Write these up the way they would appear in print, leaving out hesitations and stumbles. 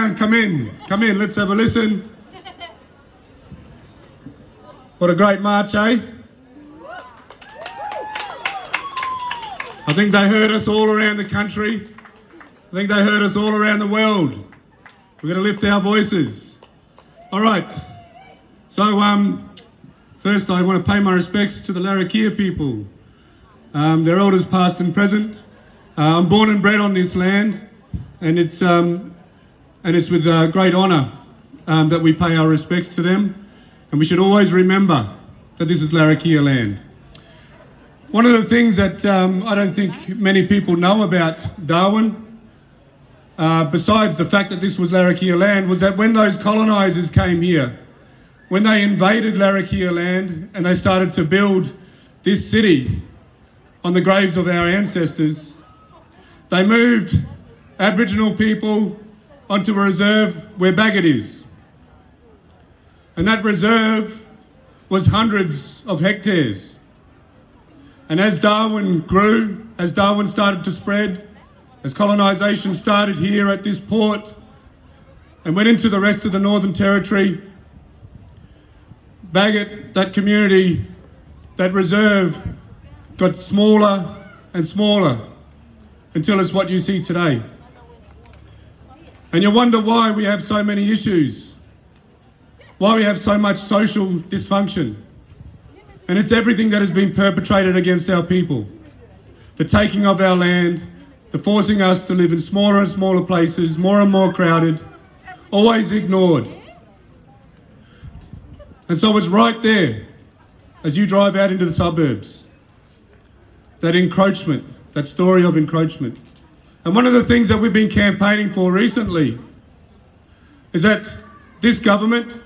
Come in, let's have a listen. What a great march, eh? I think they heard us all around the country. I think they heard us all around the world. We're going to lift our voices. All right. So, first I want to pay my respects to the Larrakia people, their elders past and present. I'm born and bred on this land, and it's with great honour that we pay our respects to them. And we should always remember that this is Larrakia land. One of the things that I don't think many people know about Darwin, besides the fact that this was Larrakia land, was that when those colonisers came here, when they invaded Larrakia land and they started to build this city on the graves of our ancestors, they moved Aboriginal people onto a reserve where Bagot is. And that reserve was hundreds of hectares. And as Darwin grew, as Darwin started to spread, as colonisation started here at this port and went into the rest of the Northern Territory, Bagot, that community, that reserve, got smaller and smaller until it's what you see today. And you wonder why we have so many issues, why we have so much social dysfunction. And it's everything that has been perpetrated against our people. The taking of our land, the forcing us to live in smaller and smaller places, more and more crowded, always ignored. And so it's right there, as you drive out into the suburbs, that encroachment, that story of encroachment. And one of the things that we've been campaigning for recently is that this government,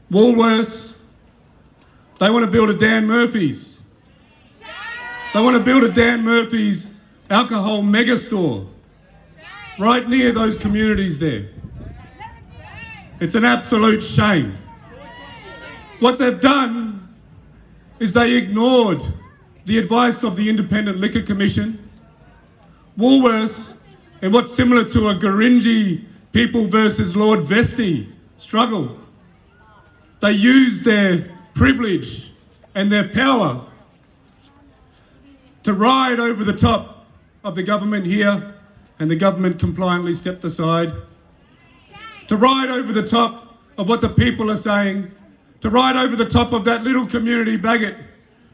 Woolworths, they want to build a Dan Murphy's. They want to build a Dan Murphy's alcohol mega store right near those communities there. It's an absolute shame. What they've done is they ignored the advice of the Independent Liquor Commission, Woolworths, and what's similar to a Gurindji people versus Lord Vesti struggle. They used their privilege and their power to ride over the top of the government here, and the government compliantly stepped aside. To ride over the top of what the people are saying, to ride over the top of that little community, Bagot,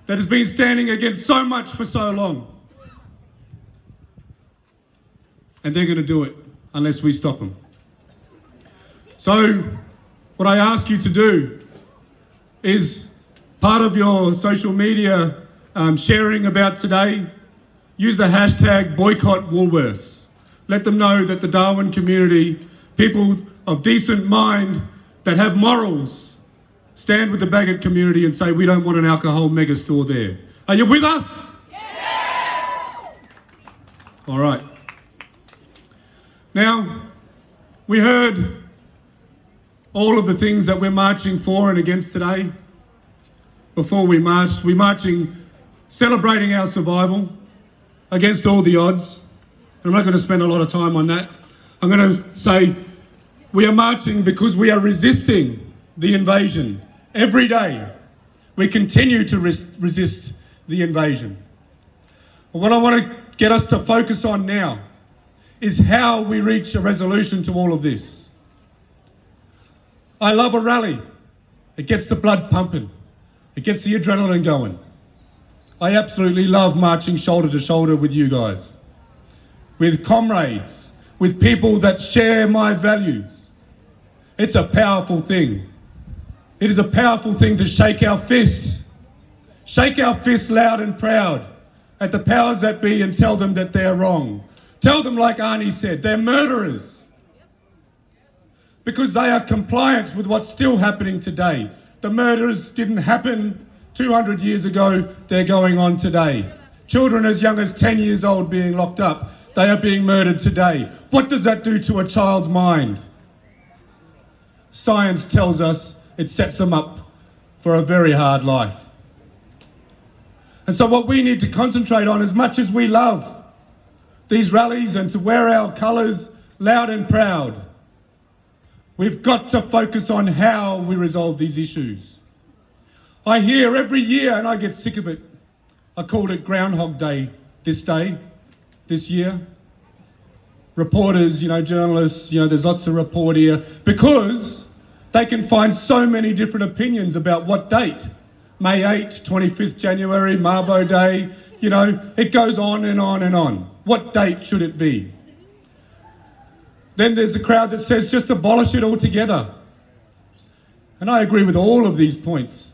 that has been standing against so much for so long. And they're going to do it unless we stop them. So what I ask you to do is, part of your social media sharing about today, use the hashtag boycott Woolworths. Let them know that the Darwin community, people of decent mind that have morals, stand with the Bagot community and say we don't want an alcohol mega store there. Are you with us? Yes! All right. Now, we heard all of the things that we're marching for and against today. Before we marched, we're marching, celebrating our survival against all the odds. I'm not going to spend a lot of time on that. I'm going to say we are marching because we are resisting the invasion. Every day, we continue to resist the invasion. But what I want to get us to focus on now is how we reach a resolution to all of this. I love a rally. It gets the blood pumping. It gets the adrenaline going. I absolutely love marching shoulder to shoulder with you guys, with comrades, with people that share my values. It's a powerful thing. It is a powerful thing to shake our fist loud and proud at the powers that be and tell them that they're wrong. Tell them, like Arnie said, they're murderers. Because they are compliant with what's still happening today. The murders didn't happen 200 years ago, they're going on today. Children as young as 10 years old being locked up, they are being murdered today. What does that do to a child's mind? Science tells us it sets them up for a very hard life. And so what we need to concentrate on, as much as we love these rallies and to wear our colours loud and proud. We've got to focus on how we resolve these issues. I hear every year, and I get sick of it, I called it Groundhog Day this year. Reporters, journalists, there's lots of report here, because they can find so many different opinions about what date. May 8th, 25th January, Mabo Day, it goes on and on and on. What date should it be? Then there's a crowd that says just abolish it altogether. And I agree with all of these points.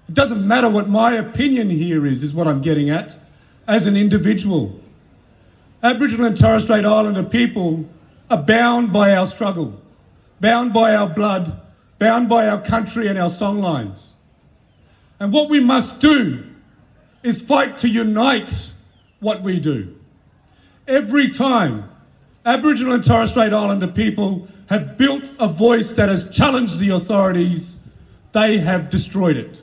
It doesn't matter what my opinion here is what I'm getting at, as an individual. Aboriginal and Torres Strait Islander people are bound by our struggle, bound by our blood, bound by our country and our songlines. And what we must do is fight to unite what we do. Every time Aboriginal and Torres Strait Islander people have built a voice that has challenged the authorities, they have destroyed it.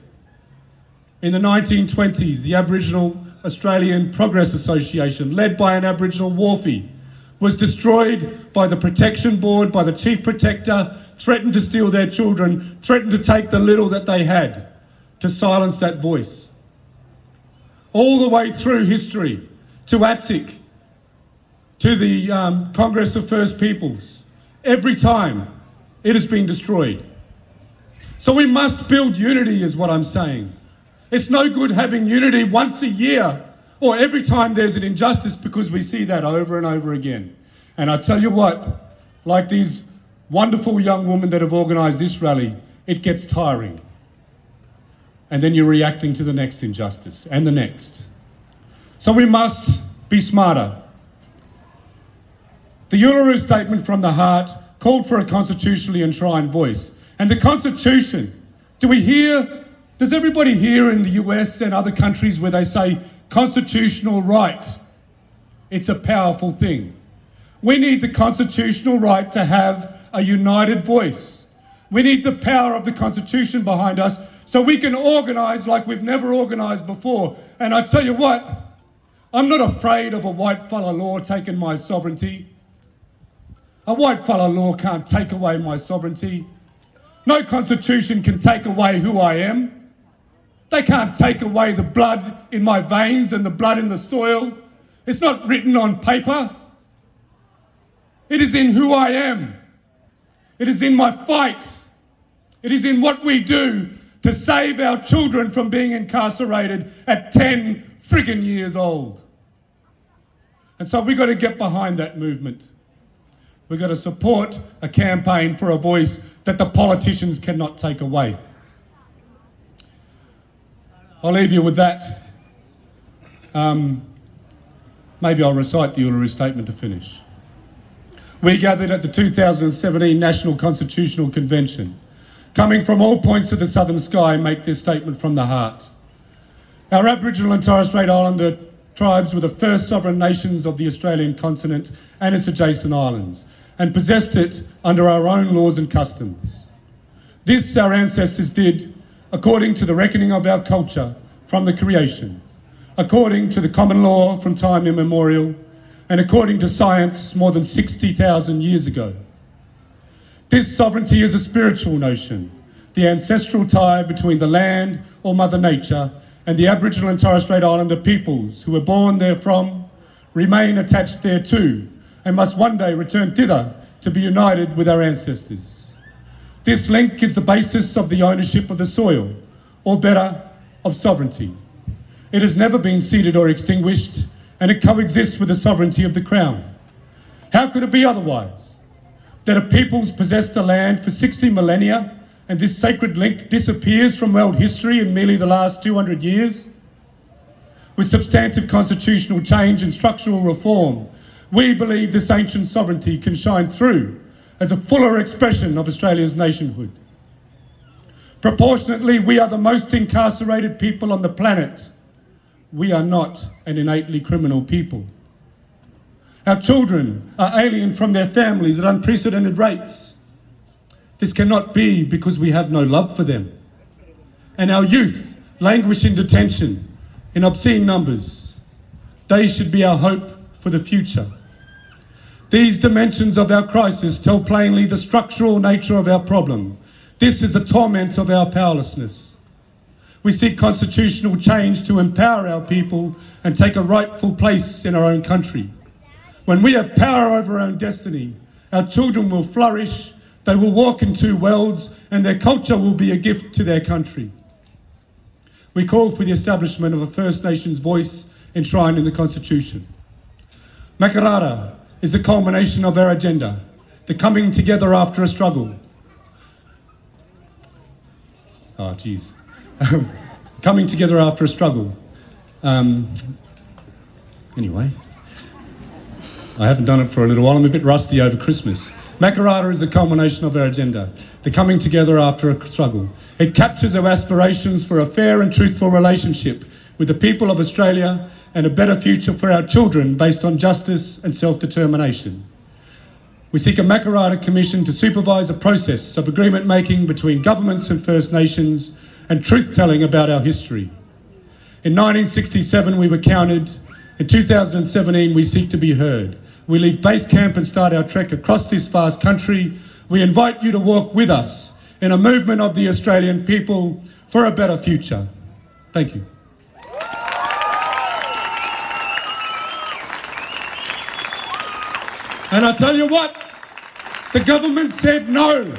In the 1920s, the Aboriginal Australian Progress Association, led by an Aboriginal wharfie, was destroyed by the Protection Board, by the Chief Protector, threatened to steal their children, threatened to take the little that they had, to silence that voice. All the way through history, to ATSIC, to the Congress of First Peoples, every time it has been destroyed. So we must build unity, is what I'm saying. It's no good having unity once a year or every time there's an injustice, because we see that over and over again. And I tell you what, like these wonderful young women that have organised this rally, it gets tiring. And then you're reacting to the next injustice and the next. So we must be smarter. The Uluru Statement from the Heart called for a constitutionally enshrined voice. And the Constitution, does everybody hear in the US and other countries where they say constitutional right? It's a powerful thing. We need the constitutional right to have a united voice. We need the power of the Constitution behind us so we can organise like we've never organised before. And I tell you what, I'm not afraid of a white fella law taking my sovereignty. A white fella law can't take away my sovereignty. No constitution can take away who I am. They can't take away the blood in my veins and the blood in the soil. It's not written on paper. It is in who I am. It is in my fight. It is in what we do to save our children from being incarcerated at 10 friggin' years old. And so we've got to get behind that movement. We've got to support a campaign for a voice that the politicians cannot take away. I'll leave you with that. Maybe I'll recite the Uluru Statement to finish. We gathered at the 2017 National Constitutional Convention, coming from all points of the southern sky, make this statement from the heart. Our Aboriginal and Torres Strait Islander tribes were the first sovereign nations of the Australian continent and its adjacent islands, and possessed it under our own laws and customs. This our ancestors did according to the reckoning of our culture from the creation, according to the common law from time immemorial, and according to science more than 60,000 years ago. This sovereignty is a spiritual notion, the ancestral tie between the land or Mother Nature and the Aboriginal and Torres Strait Islander peoples who were born therefrom, remain attached thereto, and must one day return thither to be united with our ancestors. This link is the basis of the ownership of the soil, or better, of sovereignty. It has never been ceded or extinguished, and it coexists with the sovereignty of the Crown. How could it be otherwise? That a people's possessed the land for 60 millennia, and this sacred link disappears from world history in merely the last 200 years? With substantive constitutional change and structural reform, we believe this ancient sovereignty can shine through as a fuller expression of Australia's nationhood. Proportionately, we are the most incarcerated people on the planet. We are not an innately criminal people. Our children are alien from their families at unprecedented rates. This cannot be because we have no love for them. And our youth languish in detention in obscene numbers. They should be our hope for the future. These dimensions of our crisis tell plainly the structural nature of our problem. This is the torment of our powerlessness. We seek constitutional change to empower our people and take a rightful place in our own country. When we have power over our own destiny, our children will flourish, they will walk in two worlds, and their culture will be a gift to their country. We call for the establishment of a First Nations voice enshrined in the Constitution. Makarrata is the culmination of our agenda, the coming together after a struggle. Oh, geez. Coming together after a struggle. Anyway, I haven't done it for a little while. I'm a bit rusty over Christmas. Makarrata is the culmination of our agenda, the coming together after a struggle. It captures our aspirations for a fair and truthful relationship with the people of Australia and a better future for our children based on justice and self-determination. We seek a Makarrata Commission to supervise a process of agreement making between governments and First Nations and truth-telling about our history. In 1967 we were counted. In 2017 we seek to be heard. We leave base camp and start our trek across this vast country. We invite you to walk with us in a movement of the Australian people for a better future. Thank you. And I tell you what, the government said no.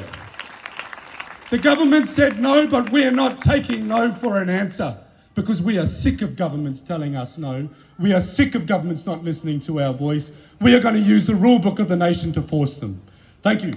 The government said no, but we are not taking no for an answer, because we are sick of governments telling us no. We are sick of governments not listening to our voice. We are going to use the rule book of the nation to force them. Thank you.